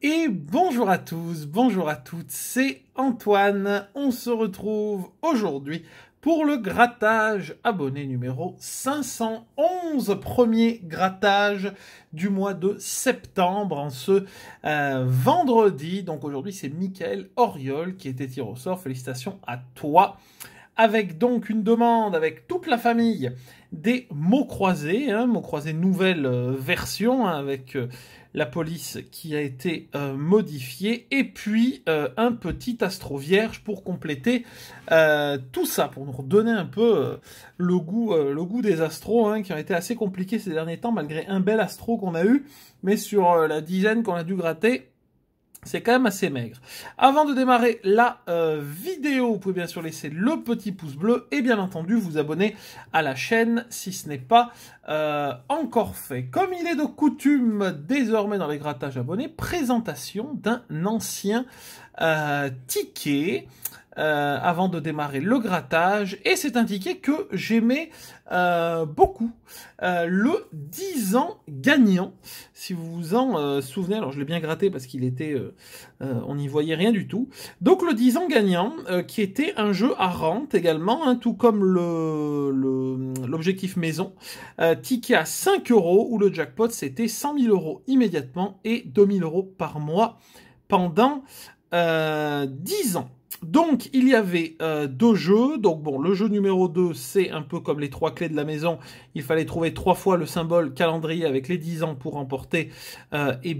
Et bonjour à tous, bonjour à toutes, c'est Antoine. On se retrouve aujourd'hui pour le grattage abonné numéro 511, premier grattage du mois de septembre, en ce vendredi. Donc aujourd'hui c'est Michael Auriol qui était tiré au sort, félicitations à toi. Avec donc une demande avec toute la famille des mots croisés, mots croisés nouvelle version, avec la police qui a été modifiée, et puis un petit astro vierge pour compléter tout ça, pour nous redonner un peu le goût des astros, qui ont été assez compliqués ces derniers temps, malgré un bel astro qu'on a eu, mais sur la dizaine qu'on a dû gratter, c'est quand même assez maigre. Avant de démarrer la vidéo, vous pouvez bien sûr laisser le petit pouce bleu et bien entendu vous abonner à la chaîne si ce n'est pas encore fait. Comme il est de coutume désormais dans les grattages abonnés, présentation d'un ancien ticket avant de démarrer le grattage, et c'est un ticket que j'aimais beaucoup, le 10 ans gagnant, si vous vous en souvenez. Alors je l'ai bien gratté parce qu'il était on n'y voyait rien du tout. Donc le 10 ans gagnant qui était un jeu à rente également, tout comme l'objectif maison, ticket à 5 € où le jackpot c'était 100 000 € immédiatement et 2 000 € par mois pendant 10 ans. Donc, il y avait deux jeux. Donc, bon, le jeu numéro 2, c'est un peu comme les 3 clés de la maison. Il fallait trouver 3 fois le symbole calendrier avec les 10 ans pour remporter 100 000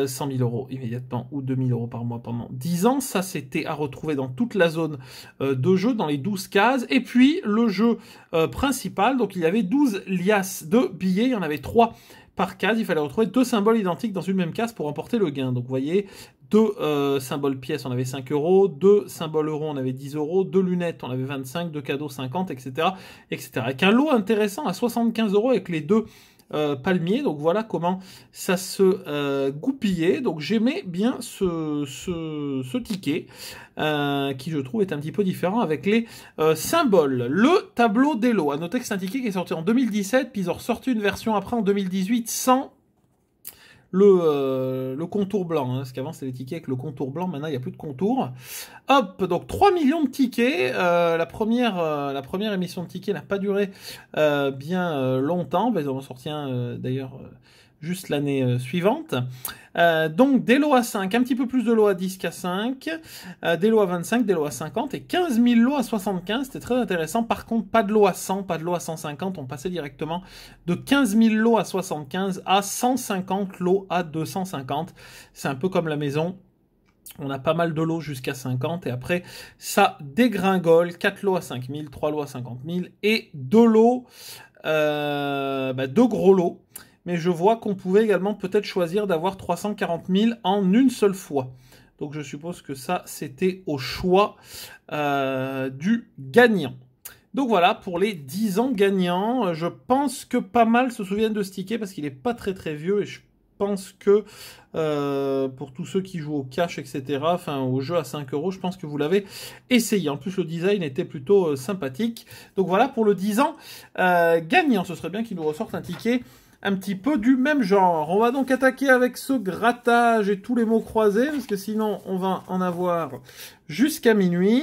€ immédiatement ou 2 000 € par mois pendant 10 ans. Ça, c'était à retrouver dans toute la zone de jeu, dans les 12 cases. Et puis, le jeu principal, donc il y avait 12 liasses de billets. Il y en avait 3 par case. Il fallait retrouver 2 symboles identiques dans une même case pour remporter le gain. Donc, vous voyez, 2 symboles pièces, on avait 5 €, 2 symboles euros, on avait 10 €, 2 lunettes, on avait 25, 2 cadeaux, 50, etc., etc. Avec un lot intéressant à 75 € avec les 2 palmiers. Donc voilà comment ça se goupillait. Donc j'aimais bien ce ticket qui je trouve est un petit peu différent avec les symboles. Le tableau des lots. À noter que c'est un ticket qui est sorti en 2017, puis ils ont ressorti une version après en 2018 sans le contour blanc, parce qu'avant c'était les tickets avec le contour blanc, maintenant il n'y a plus de contour. Hop, donc 3 millions de tickets. La première émission de tickets n'a pas duré bien longtemps. Ils en ont sorti un d'ailleurs juste l'année suivante. Donc des lots à 5, un petit peu plus de lots à 10 qu'à 5, des lots à 25, des lots à 50 et 15 000 lots à 75, c'était très intéressant. Par contre, pas de lots à 100, pas de lots à 150, on passait directement de 15 000 lots à 75 à 150 lots à 250. C'est un peu comme la maison. On a pas mal de lots jusqu'à 50 et après ça dégringole. 4 lots à 5 000, 3 lots à 50 000 et 2 lots, 2 gros lots. Mais je vois qu'on pouvait également peut-être choisir d'avoir 340 000 en une seule fois. Donc je suppose que ça, c'était au choix du gagnant. Donc voilà, pour les 10 ans gagnants, je pense que pas mal se souviennent de ce ticket parce qu'il n'est pas très très vieux et je pense que pour tous ceux qui jouent au cash, etc., enfin au jeu à 5 €, je pense que vous l'avez essayé. En plus, le design était plutôt sympathique. Donc voilà pour le 10 ans gagnant. Ce serait bien qu'il nous ressorte un ticket un petit peu du même genre. On va donc attaquer avec ce grattage et tous les mots croisés, parce que sinon on va en avoir jusqu'à minuit.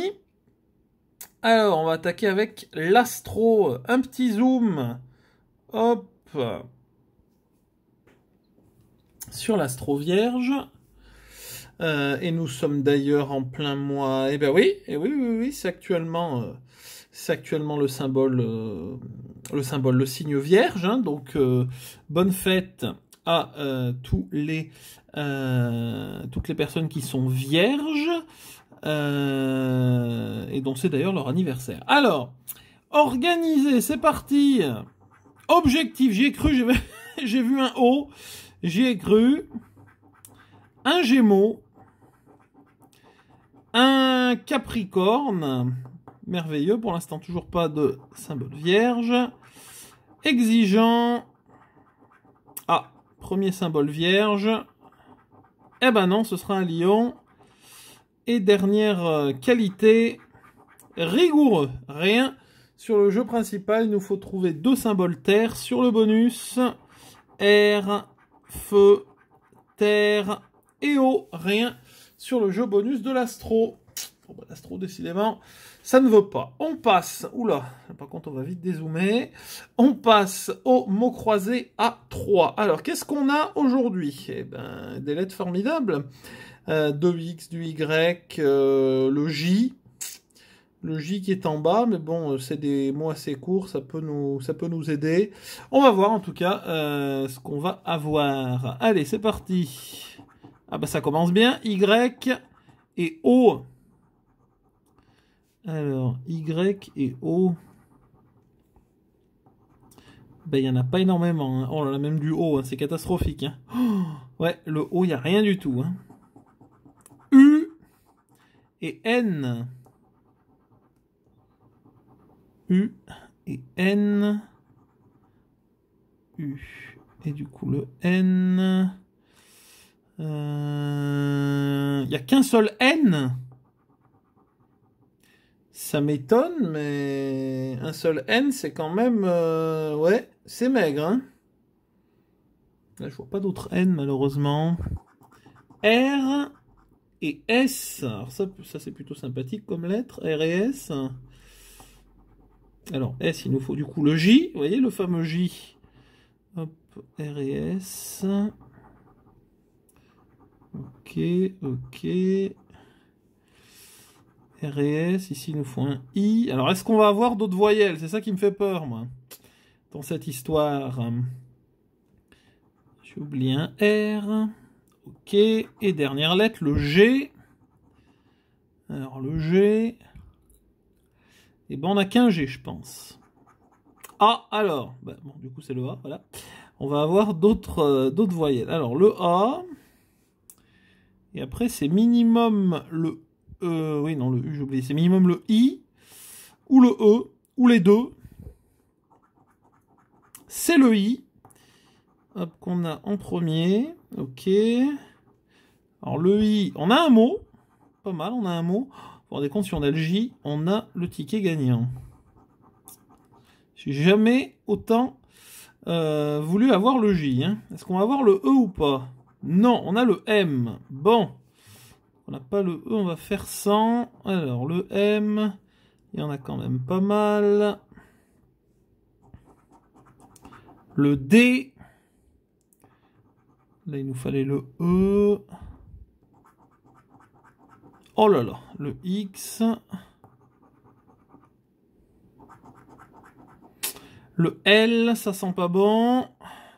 Alors, on va attaquer avec l'astro. Un petit zoom. Hop. Sur l'astro vierge. Et nous sommes d'ailleurs en plein mois. Eh ben oui, oui, c'est actuellement le symbole, le signe vierge. Donc bonne fête à toutes les personnes qui sont vierges et dont c'est d'ailleurs leur anniversaire. Alors, organisé, c'est parti. Objectif, j'y ai cru, j'ai vu un O, j'y ai cru. Un Gémeaux, un Capricorne, merveilleux, pour l'instant toujours pas de symbole vierge. Exigeant, premier symbole vierge. Eh ben non, ce sera un Lion. Et dernière qualité, rigoureux, rien. Sur le jeu principal, il nous faut trouver 2 symboles terre. Sur le bonus, air, feu, terre, et O. Rien sur le jeu bonus de l'Astro. Bon, bah, l'Astro, décidément, ça ne veut pas. On passe, oula, par contre on va vite dézoomer. On passe au mot croisé à 3. Alors, qu'est-ce qu'on a aujourd'hui? Eh ben, des lettres formidables. 2X, du Y, le J. Le J qui est en bas, mais bon, c'est des mots assez courts, ça peut nous aider. On va voir en tout cas ce qu'on va avoir. Allez, c'est parti. Ah bah ça commence bien. Y et O. Alors, Y et O. Ben, il n'y en a pas énormément. Hein. Oh là là, même du O, hein, c'est catastrophique. Hein. Oh, ouais, le O, il n'y a rien du tout. Hein. U et N. U et N. U. Et du coup, le N. Il n'y a qu'un seul N. Ça m'étonne, mais un seul N, c'est quand même... ouais, c'est maigre. Hein. Là, je vois pas d'autres N, malheureusement. R et S. Alors ça c'est plutôt sympathique comme lettre. R et S. Alors, S, il nous faut du coup le J. Vous voyez, le fameux J. Hop, R et S. Ok, ok. R et S, ici il nous faut un I. Alors, est-ce qu'on va avoir d'autres voyelles? C'est ça qui me fait peur, moi, dans cette histoire. J'ai oublié un R. Ok, et dernière lettre, le G. Alors, le G... Et ben, on n'a qu'un G, je pense. Ah, alors, bah, bon, du coup, c'est le A, voilà. On va avoir d'autres voyelles. Alors, le A. Et après, c'est minimum le oui, non, le U, j'ai oublié. C'est minimum le I, ou le E, ou les deux. C'est le I. Hop, qu'on a en premier. Ok. Alors, le I, on a un mot. Pas mal, on a un mot. Vous vous rendez compte, si on a le J, on a le ticket gagnant. J'ai jamais autant voulu avoir le J. Hein. Est-ce qu'on va avoir le E ou pas? Non, on a le M. Bon. On n'a pas le E, on va faire 100. Alors, le M, il y en a quand même pas mal. Le D. Là, il nous fallait le E. Oh là là, le X. Le L, ça sent pas bon.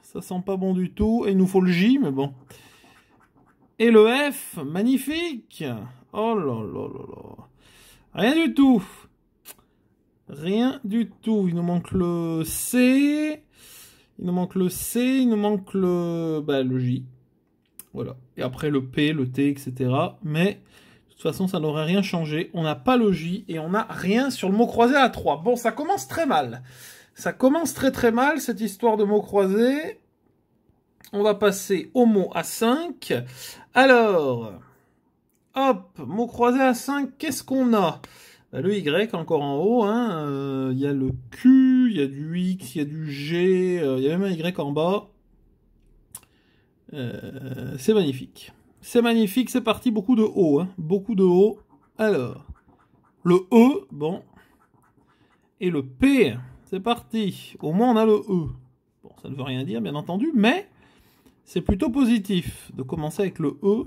Ça sent pas bon du tout. Et il nous faut le J, mais bon. Et le F, magnifique. Oh là là là là. Rien du tout. Rien du tout. Il nous manque le C. Il nous manque le C. Il nous manque le J. Voilà. Et après le P, le T, etc. Mais... de toute façon, ça n'aurait rien changé. On n'a pas le J et on n'a rien sur le mot croisé à 3. Bon, ça commence très mal. Ça commence très très mal, cette histoire de mots croisés. On va passer au mot à 5. Alors, hop, mot croisé à 5, qu'est-ce qu'on a? Le Y encore en haut. Il y a le Q, il y a du X, il y a du G, il y a même un Y en bas. C'est magnifique. C'est magnifique, c'est parti, beaucoup de O, hein. Beaucoup de O. Alors, le E, bon. Et le P, c'est parti. Au moins, on a le E. Bon, ça ne veut rien dire, bien entendu, mais c'est plutôt positif de commencer avec le E.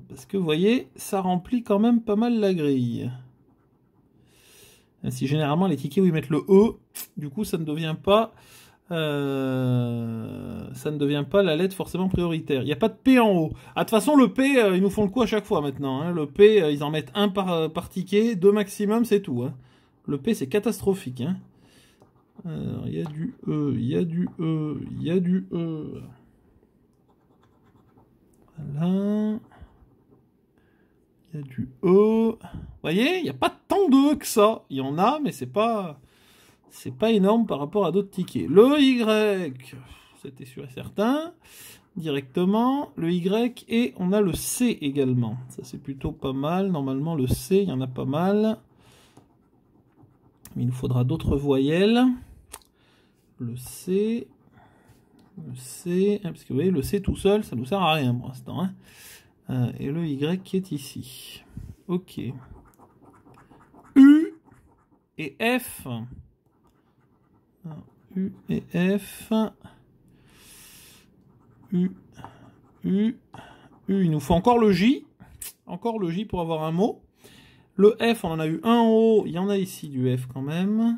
Parce que, vous voyez, ça remplit quand même pas mal la grille. Même si généralement, les tickets où ils mettent le E, du coup, ça ne devient pas... la lettre forcément prioritaire. Il n'y a pas de P en haut. Ah, de toute façon, le P, ils nous font le coup à chaque fois maintenant. Hein. Le P, ils en mettent un par ticket, 2 maximum, c'est tout. Hein. Le P, c'est catastrophique. Hein. Alors, il y a du E, il y a du E, il y a du E. Voilà. Il y a du E. Vous voyez, il n'y a pas tant de E que ça. Il y en a, mais c'est pas énorme par rapport à d'autres tickets. Le Y, c'était sûr et certain. Directement, le Y, et on a le C également. Ça, c'est plutôt pas mal. Normalement, le C, il y en a pas mal. Mais il nous faudra d'autres voyelles. Le C. Le C, parce que vous voyez, le C tout seul, ça nous sert à rien pour l'instant. Hein. Et le Y qui est ici. Ok. U et F. U et F. U. U. U, il nous faut encore le J. Encore le J pour avoir un mot. Le F, on en a eu un en haut. Il y en a ici du F quand même.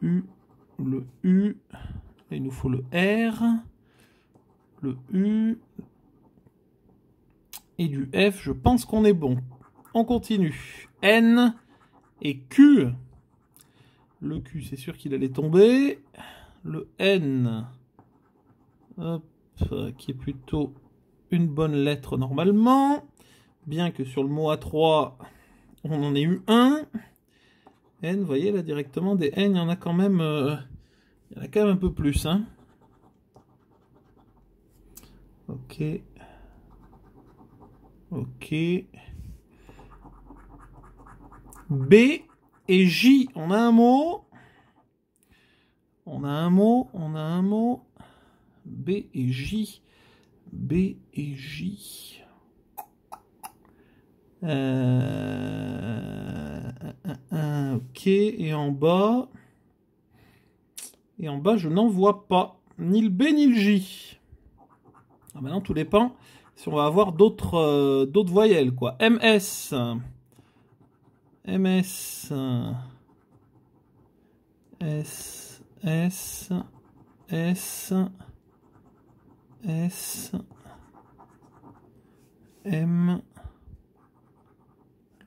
Le U. Là, il nous faut le R. Le U. Et du F, je pense qu'on est bon. On continue. N et Q. Le Q, c'est sûr qu'il allait tomber. Le N. Hop, qui est plutôt une bonne lettre normalement. Bien que sur le mot A3, on en ait eu un. N, vous voyez là directement des N, il y en a quand même, un peu plus. Hein. Ok. Ok. B et J, on a un mot. On a un mot. B et J. B et J. Ok, et en bas. Et en bas, je n'en vois pas. Ni le B ni le J. Ah, maintenant, tout dépend si on va avoir d'autres voyelles, quoi. MS. MS. S. S. S. S. M.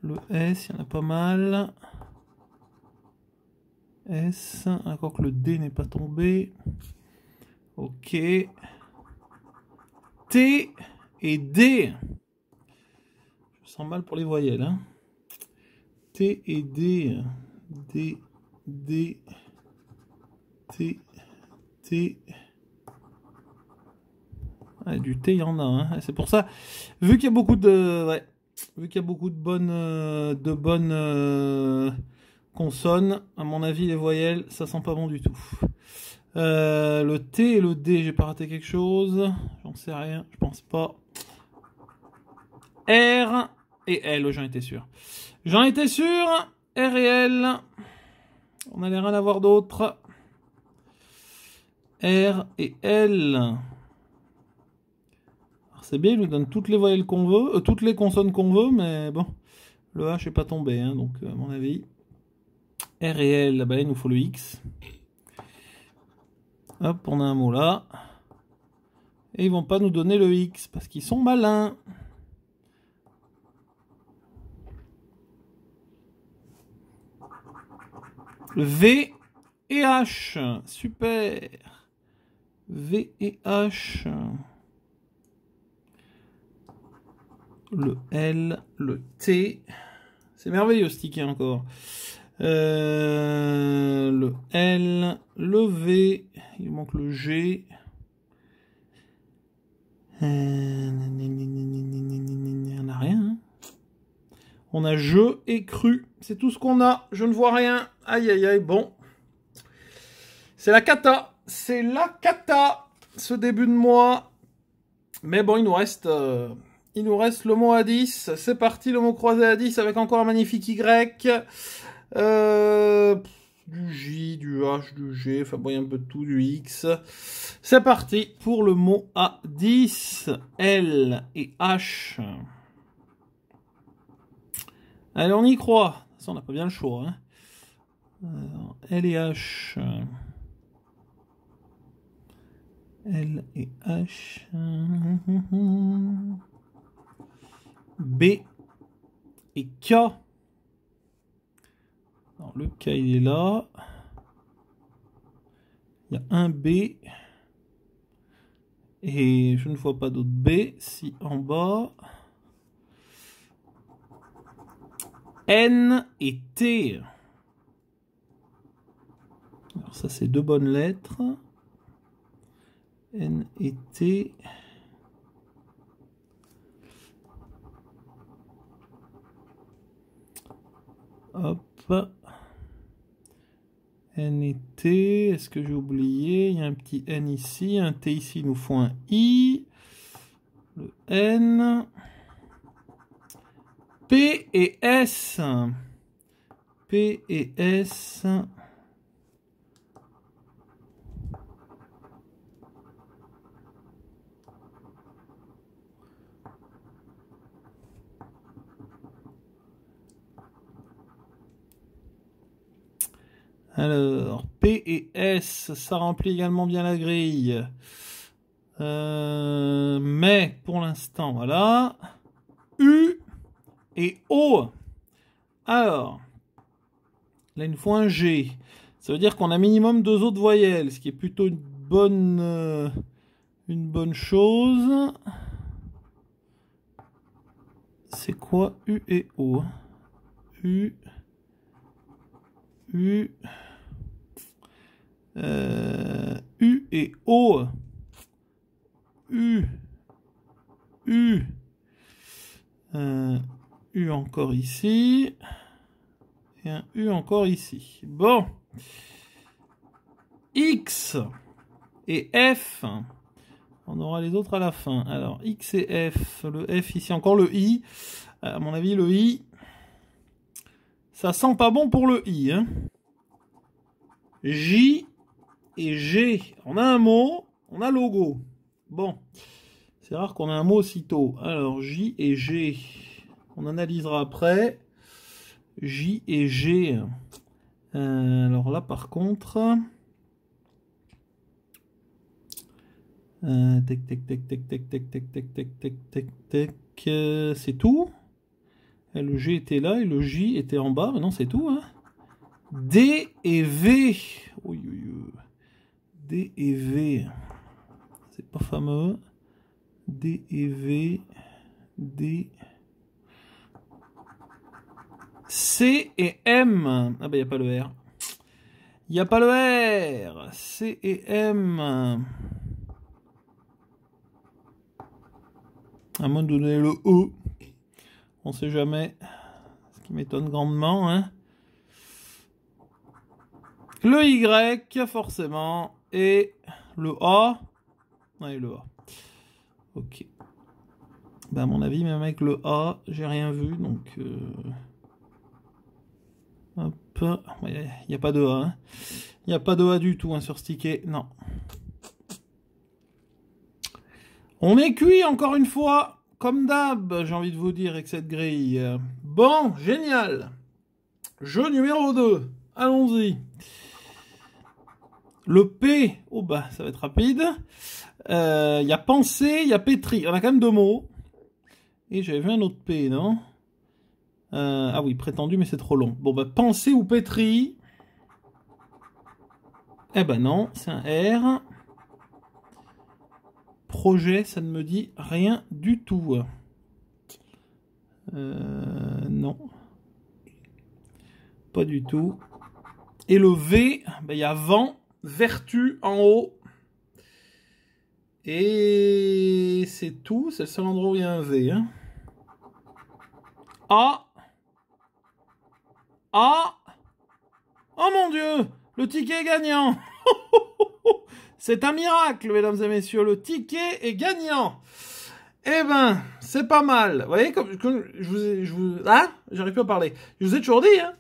Le S, il y en a pas mal. S, encore que le D n'est pas tombé. Ok. T et D. Je sens mal pour les voyelles. Hein. T et D. D, D, T, T. Ah, du T, il y en a. Hein. C'est pour ça, vu qu'il y a beaucoup de... Ouais, vu qu'il y a beaucoup de bonnes consonnes, à mon avis, les voyelles, ça sent pas bon du tout. Le T et le D, j'ai pas raté quelque chose. J'en sais rien, je pense pas. R et L, j'en étais sûr. J'en étais sûr. R et L. On n'allait rien avoir d'autre. R et L. C'est bien, il nous donne toutes les voyelles qu'on veut, toutes les consonnes qu'on veut, mais bon, le H n'est pas tombé, hein, donc à mon avis. R et L, là-bas, il nous faut le X. Hop, on a un mot là. Et ils vont pas nous donner le X, parce qu'ils sont malins. V et H, super. V et H. Le L, le T. C'est merveilleux ce ticket encore. Le L, le V, il manque le G. On n'a rien. Hein. On a je et cru. C'est tout ce qu'on a. Je ne vois rien. Aïe aïe aïe. Bon. C'est la cata. C'est la cata. Ce début de mois. Mais bon, il nous reste le mot à 10. C'est parti, le mot croisé à 10 avec encore un magnifique Y. Du J, du H, du G, enfin bon, il y a un peu de tout, du X. C'est parti pour le mot à 10. L et H. Allez, on y croit. Ça, on n'a pas bien le choix. Hein. Alors, L et H. L et H. B et K. Alors, le K, il est là. Il y a un B. Et je ne vois pas d'autre B. Si en bas. N et T. Alors ça, c'est deux bonnes lettres. N et T. Hop. N et T, est-ce que j'ai oublié? Il y a un petit N ici, un T ici, il nous faut un I. Le N. P et S. P et S. Alors, P et S, ça remplit également bien la grille. Mais, pour l'instant, voilà. U et O. Alors, là, il nous faut un G. Ça veut dire qu'on a minimum 2 autres voyelles, ce qui est plutôt une bonne chose. C'est quoi U et O? U et O. U encore ici. Et un U encore ici. Bon. X et F. On aura les autres à la fin. Alors, X et F. Le F ici, encore le I. À mon avis, le I. Ça sent pas bon pour le I. Hein. J et G. On a un mot, on a logo. Bon. C'est rare qu'on ait un mot aussitôt. Alors, J et G. On analysera après. J et G. Alors là, par contre... c'est tout. Et le G était là et le J était en bas. Mais non, c'est tout. Hein. D et V. D et V. C'est pas fameux. D et V. D. C et M. Ah ben, il n'y a pas le R. Il n'y a pas le R. C et M. À moins de donner le E. On sait jamais. Ce qui m'étonne grandement. Hein. Le Y, forcément. Et le A. Ouais, le A. Ok. Ben, à mon avis, même avec le A, j'ai rien vu. Donc... Hop. Il n'y a pas de A. Hein. Il n'y a pas de A du tout hein, sur ce ticket. Non. On est cuit encore une fois. Comme d'hab, j'ai envie de vous dire, avec cette grille. Bon, génial. Jeu numéro 2. Allons-y. Le P. Oh bah, ça va être rapide. Il y a pensée, il y a pétri. On a quand même 2 mots. Et j'avais vu un autre P, non? Ah oui, prétendu, mais c'est trop long. Bon, bah, pensée ou pétri. Eh ben non, c'est un R. Projet, ça ne me dit rien du tout. Non. Pas du tout. Et le V, ben, y a vent, vertu en haut. Et c'est tout. C'est le seul endroit où il y a un V. Hein. A. A. Oh mon Dieu, le ticket est gagnant. C'est un miracle, mesdames et messieurs. Le ticket est gagnant. Eh ben, c'est pas mal. Vous voyez, comme je vous... Ah, j'arrive plus à parler. Je vous ai toujours dit, hein.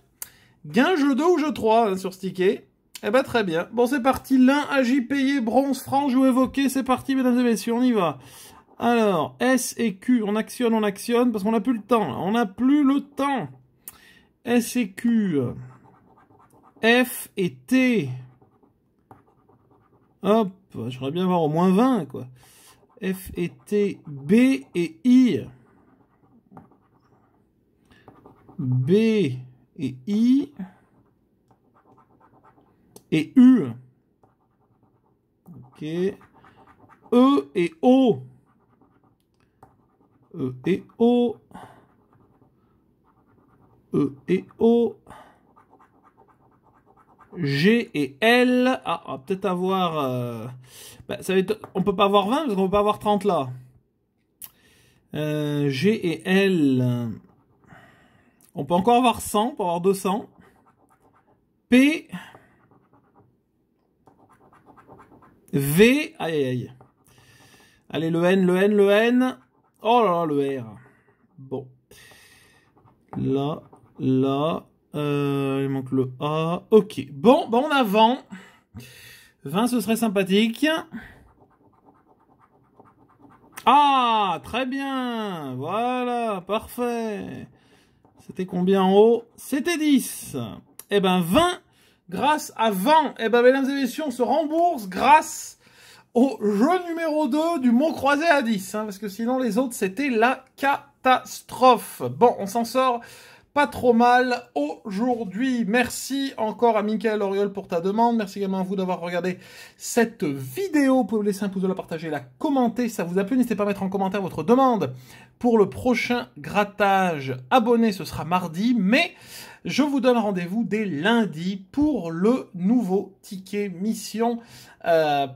Gain jeu 2 ou jeu 3 hein, sur ce ticket. Eh ben, très bien. Bon, c'est parti. L'un, agi, payé, bronze, franc, ou évoqué. C'est parti, mesdames et messieurs. On y va. Alors, S et Q. On actionne, parce qu'on n'a plus le temps. On n'a plus le temps. S et Q. F et T. Hop, j'aimerais bien avoir au moins 20, quoi. F et T, B et I. B et I. Et U. Ok. E et O. E et O. E et O. G et L. Ah, on va peut-être avoir... ça va être... On peut pas avoir 20 parce qu'on peut pas avoir 30 là. G et L. On peut encore avoir 100, on peut avoir 200. P. V, aïe aïe aïe. Allez, le N, le N, le N. Oh là là, le R. Bon. Là, là. Il manque le A. Ok. Bon, on a 20. 20, ce serait sympathique. Ah, très bien. Voilà, parfait. C'était combien en haut? C'était 10. Eh ben, 20. Grâce à 20. Eh ben, mesdames et messieurs, on se rembourse grâce au jeu numéro 2 du mot croisé à 10, hein, parce que sinon les autres c'était la catastrophe. Bon, on s'en sort pas trop mal aujourd'hui. Merci encore à Michael Auriol pour ta demande. Merci également à vous d'avoir regardé cette vidéo. Vous pouvez laisser un pouce bleu, la partager, la commenter si ça vous a plu. N'hésitez pas à mettre en commentaire votre demande pour le prochain grattage abonné. Ce sera mardi, mais je vous donne rendez-vous dès lundi pour le nouveau ticket mission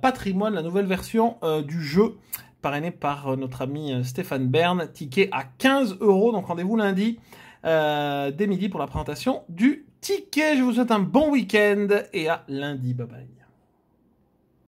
patrimoine, la nouvelle version du jeu parrainé par notre ami Stéphane Bern. Ticket à 15 €. Donc rendez-vous lundi dès midi pour la présentation du ticket. Je vous souhaite un bon week-end et à lundi. Bye bye.